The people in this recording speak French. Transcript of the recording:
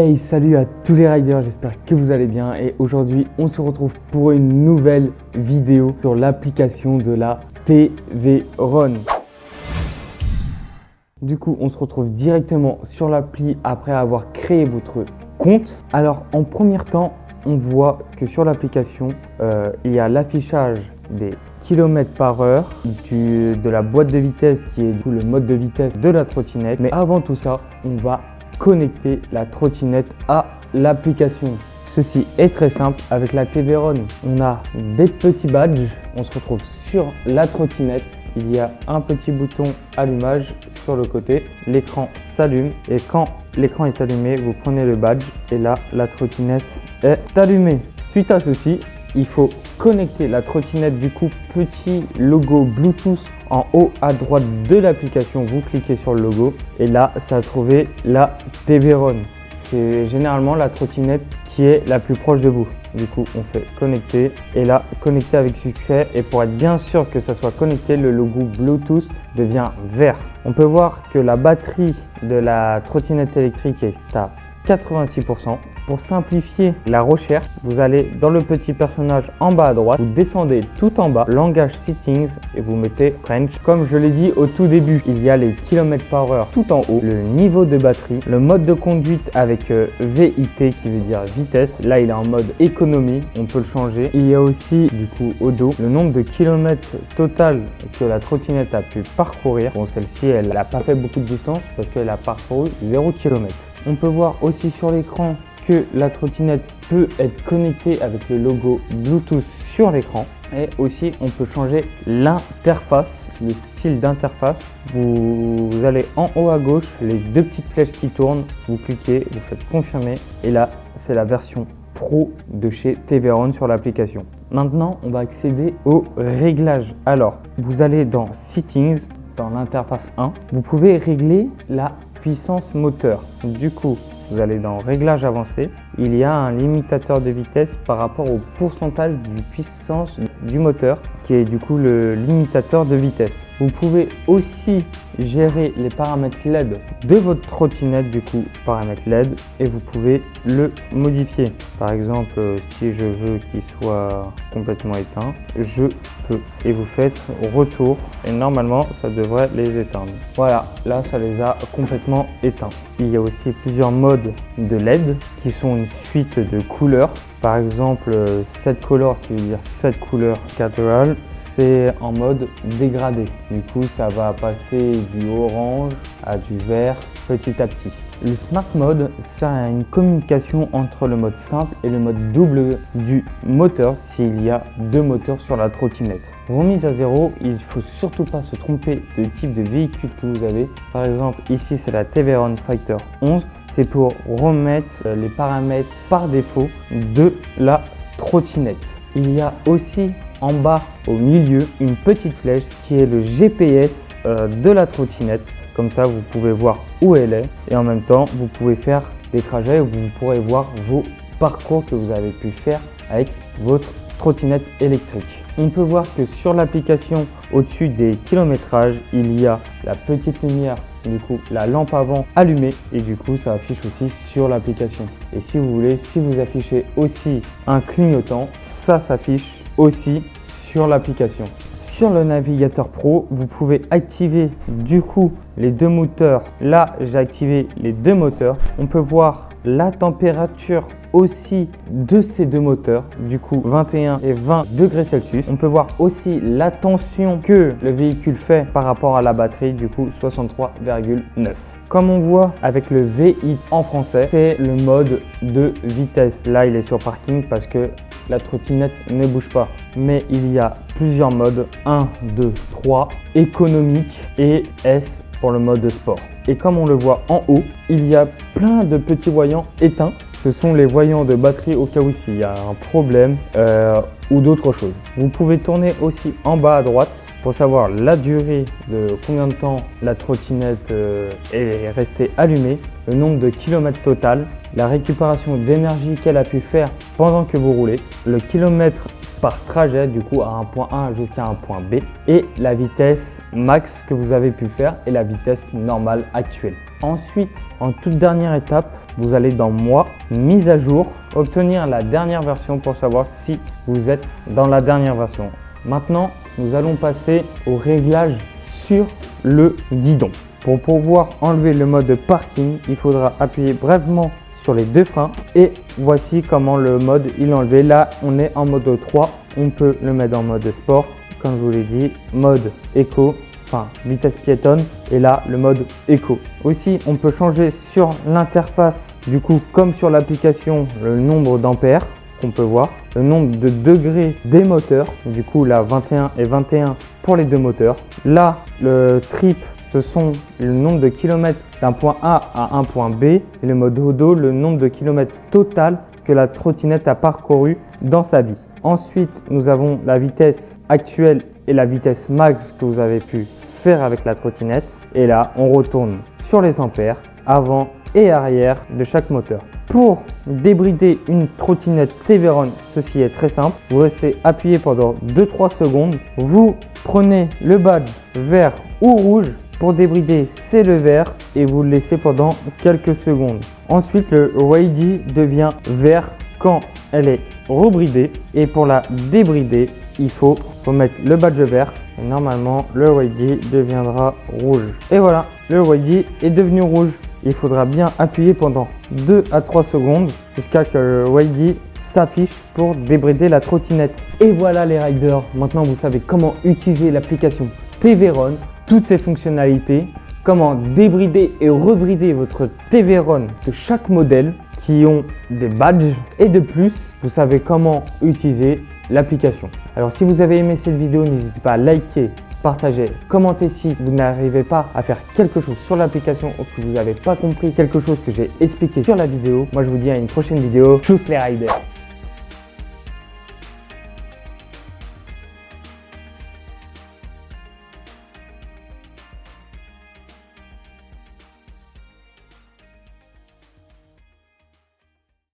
Hey, salut à tous les riders, j'espère que vous allez bien et aujourd'hui on se retrouve pour une nouvelle vidéo sur l'application de la TVRun. Du coup, on se retrouve directement sur l'appli après avoir créé votre compte. Alors en premier temps, on voit que sur l'application, il y a l'affichage des kilomètres par heure, de la boîte de vitesse qui est du coup le mode de vitesse de la trottinette. Mais avant tout ça, on va connecter la trottinette à l'application. Ceci est très simple avec la TVRun. On a des petits badges, on se retrouve sur la trottinette. Il y a un petit bouton allumage sur le côté, l'écran s'allume et quand l'écran est allumé, vous prenez le badge et là la trottinette est allumée. Suite à ceci, il faut connecter la trottinette, du coup petit logo Bluetooth en haut à droite de l'application, vous cliquez sur le logo et là ça va trouver la TVRun. C'est généralement la trottinette qui est la plus proche de vous. Du coup on fait connecter et là connecter avec succès, et pour être bien sûr que ça soit connecté, le logo Bluetooth devient vert. On peut voir que la batterie de la trottinette électrique est à 86%. Pour simplifier la recherche, vous allez dans le petit personnage en bas à droite, vous descendez tout en bas, langage settings et vous mettez French. Comme je l'ai dit au tout début, il y a les kilomètres par heure tout en haut, le niveau de batterie, le mode de conduite avec VIT qui veut dire vitesse. Là, il est en mode économie, on peut le changer. Il y a aussi du coup au dos le nombre de kilomètres total que la trottinette a pu parcourir. Bon, celle-ci, elle n'a pas fait beaucoup de distance parce qu'elle a parcouru 0 km. On peut voir aussi sur l'écran que la trottinette peut être connectée avec le logo Bluetooth sur l'écran, et aussi on peut changer l'interface, le style d'interface. Vous allez en haut à gauche, les deux petites flèches qui tournent, vous cliquez, vous faites confirmer et là c'est la version pro de chez TVRun sur l'application. Maintenant on va accéder aux réglages. Alors vous allez dans Settings, dans l'interface 1, vous pouvez régler la puissance moteur. Du coup vous allez dans Réglages avancés, il y a un limitateur de vitesse par rapport au pourcentage de puissance du moteur qui est du coup le limitateur de vitesse. Vous pouvez aussi gérer les paramètres LED de votre trottinette, du coup paramètres LED, et vous pouvez le modifier. Par exemple, si je veux qu'il soit complètement éteint, je peux. Et vous faites retour et normalement ça devrait les éteindre. Voilà, là ça les a complètement éteints. Il y a aussi plusieurs modes de LED qui sont une suite de couleurs. Par exemple, set color qui veut dire 7 couleurs cathedral, c'est en mode dégradé. Du coup, ça va passer du orange à du vert petit à petit. Le Smart Mode, ça a une communication entre le mode simple et le mode double du moteur s'il y a deux moteurs sur la trottinette. Remise à zéro, il ne faut surtout pas se tromper de type de véhicule que vous avez. Par exemple, ici c'est la TVRun Fighter 11. C'est pour remettre les paramètres par défaut de la trottinette. Il y a aussi en bas au milieu une petite flèche qui est le GPS de la trottinette. Comme ça, vous pouvez voir où elle est et en même temps, vous pouvez faire des trajets où vous pourrez voir vos parcours que vous avez pu faire avec votre trottinette électrique. On peut voir que sur l'application, au-dessus des kilométrages, il y a la petite lumière, du coup la lampe avant allumée, et du coup ça affiche aussi sur l'application. Et si vous voulez, si vous affichez aussi un clignotant, ça s'affiche aussi sur l'application. Sur le navigateur pro, vous pouvez activer du coup les deux moteurs. Là, j'ai activé les deux moteurs. On peut voir la température aussi de ces deux moteurs, du coup 21 et 20 degrés Celsius. On peut voir aussi la tension que le véhicule fait par rapport à la batterie, du coup 63,9. Comme on voit avec le VI en français, c'est le mode de vitesse. Là, il est sur parking parce que la trottinette ne bouge pas. Mais il y a plusieurs modes, 1, 2, 3, économique et S pour le mode sport. Et comme on le voit en haut, il y a plein de petits voyants éteints. Ce sont les voyants de batterie au cas où s'il y a un problème ou d'autres choses. Vous pouvez tourner aussi en bas à droite pour savoir la durée de combien de temps la trottinette est restée allumée, le nombre de kilomètres total, la récupération d'énergie qu'elle a pu faire pendant que vous roulez, le kilomètre par trajet, du coup à un point A jusqu'à un point B, et la vitesse max que vous avez pu faire et la vitesse normale actuelle. Ensuite, en toute dernière étape, vous allez dans Moi, Mise à jour, obtenir la dernière version pour savoir si vous êtes dans la dernière version. Maintenant, nous allons passer au réglage sur le guidon. Pour pouvoir enlever le mode parking, il faudra appuyer brièvement sur les deux freins et voici comment le mode il est enlevé. Là, on est en mode 3, on peut le mettre en mode sport, comme je vous l'ai dit, mode éco, enfin vitesse piétonne et là le mode éco. Aussi, on peut changer sur l'interface, du coup comme sur l'application, le nombre d'ampères qu'on peut voir, le nombre de degrés des moteurs, du coup là 21 et 21 pour les deux moteurs. Là, le trip, ce sont le nombre de kilomètres d'un point A à un point B et le mode Odo, le nombre de kilomètres total que la trottinette a parcouru dans sa vie. Ensuite, nous avons la vitesse actuelle et la vitesse max que vous avez pu faire avec la trottinette. Et là, on retourne sur les ampères avant et arrière de chaque moteur. Pour débrider une trottinette Teveron, ceci est très simple. Vous restez appuyé pendant 2-3 secondes. Vous prenez le badge vert ou rouge. Pour débrider, c'est le vert et vous le laissez pendant quelques secondes. Ensuite, le ready devient vert quand elle est rebridée. Et pour la débrider, il faut mettre le badge vert. Et normalement, le ready deviendra rouge. Et voilà, le ready est devenu rouge. Il faudra bien appuyer pendant 2 à 3 secondes jusqu'à ce que le ready s'affiche pour débrider la trottinette. Et voilà les riders, maintenant vous savez comment utiliser l'application Teveron, toutes ses fonctionnalités, comment débrider et rebrider votre Teveron de chaque modèle qui ont des badges et de plus, vous savez comment utiliser l'application. Alors si vous avez aimé cette vidéo, n'hésitez pas à liker, partager, commenter si vous n'arrivez pas à faire quelque chose sur l'application ou que vous n'avez pas compris quelque chose que j'ai expliqué sur la vidéo. Moi je vous dis à une prochaine vidéo. Tchuss les riders!